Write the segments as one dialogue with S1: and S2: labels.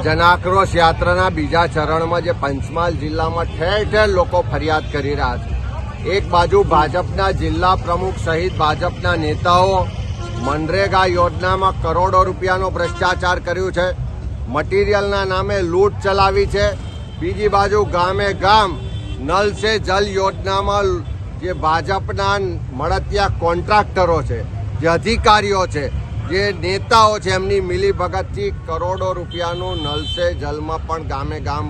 S1: જનાક્રોશ યાત્રાના બીજા ચરણમાં જે પંચમહાલ જિલ્લામાં ઠેર ઠેર લોકો ફરિયાદ કરી રહ્યા છે. એક બાજુ ભાજપના જિલ્લા પ્રમુખ સહિત ભાજપના નેતાઓ મનરેગા યોજનામાં કરોડો રૂપિયાનો ભ્રષ્ટાચાર કર્યું છે, મટીરિયલના નામે લૂંટ ચલાવી છે. બીજી બાજુ ગામે ગામ નલ સે જલ યોજનામાં જે ભાજપના મળતિયા કોન્ટ્રાક્ટરો છે, જે અધિકારીઓ છે, જે નેતાઓ છે, એમની મિલીભગતથી કરોડો રૂપિયાનું નલ સે જલમાં પણ ગામે ગામ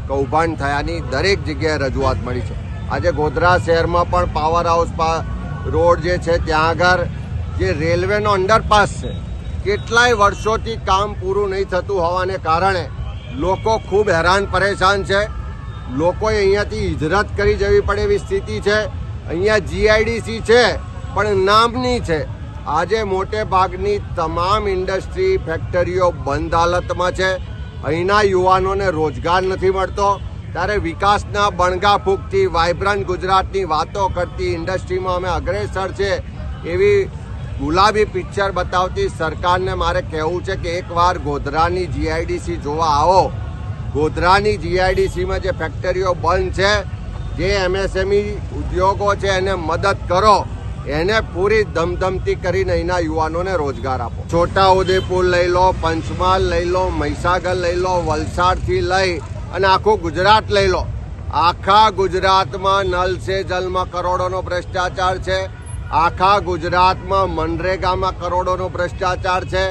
S1: કૌભાંડ થયાની દરેક જગ્યાએ રજૂઆત મળી છે. આજે ગોધરા શહેરમાં પણ પાવર હાઉસ રોડ જે છે ત્યાં આગળ જે રેલવેનો અંડરપાસ છે, કેટલાય વર્ષોથી કામ પૂરું નહીં થતું હોવાને કારણે લોકો ખૂબ હેરાન પરેશાન છે. લોકોએ અહીંયાથી હિજરત કરી જવી પડે એવી સ્થિતિ છે. અહીંયા જીઆઈડીસી છે પણ નામની છે. આજે મોટે ભાગની તમામ ઇન્ડસ્ટ્રી ફેક્ટરીઓ બંધ હાલતમાં છે. અહીંના યુવાનોને રોજગાર નથી મળતો. ત્યારે વિકાસના બણગા ફૂંકતી વાઇબ્રન્ટ ગુજરાતની વાતો કરતી ઇન્ડસ્ટ્રીમાં અમે અગ્રેસર છે એવી ગુલાબી પિક્ચર બતાવતી સરકારને મારે કહેવું છે કે એકવાર ગોધરાની જીઆઈડીસી જોવા આવો. ગોધરાની જીઆઈડીસીમાં જે ફેક્ટરીઓ બંધ છે, જે એમએસએમઈ ઉદ્યોગો છે એને મદદ કરો, એને પૂરી ધમધમતી કરીને અહીંના યુવાનોને રોજગાર આપો. છોટાઉદેપુર લઈ લો, પંચમહાલ લઈ લો, મહીસાગર લઈ લો, વલસાડથી લઈ અને આખું ગુજરાત લઈ લો. આખા ગુજરાતમાં નલ સે જલમાં કરોડોનો ભ્રષ્ટાચાર છે. આખા ગુજરાતમાં મનરેગામાં કરોડોનો ભ્રષ્ટાચાર છે.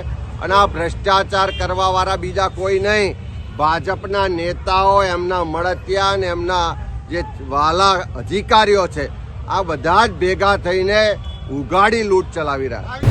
S1: અને આ ભ્રષ્ટાચાર કરવાવાળા બીજા કોઈ નહીં, ભાજપના નેતાઓ, એમના મળતિયા અને એમના જે વાલા અધિકારીઓ છે, આ બધા જ ભેગા થઈને ઉઘાડી લૂંટ ચલાવી રહ્યા છે.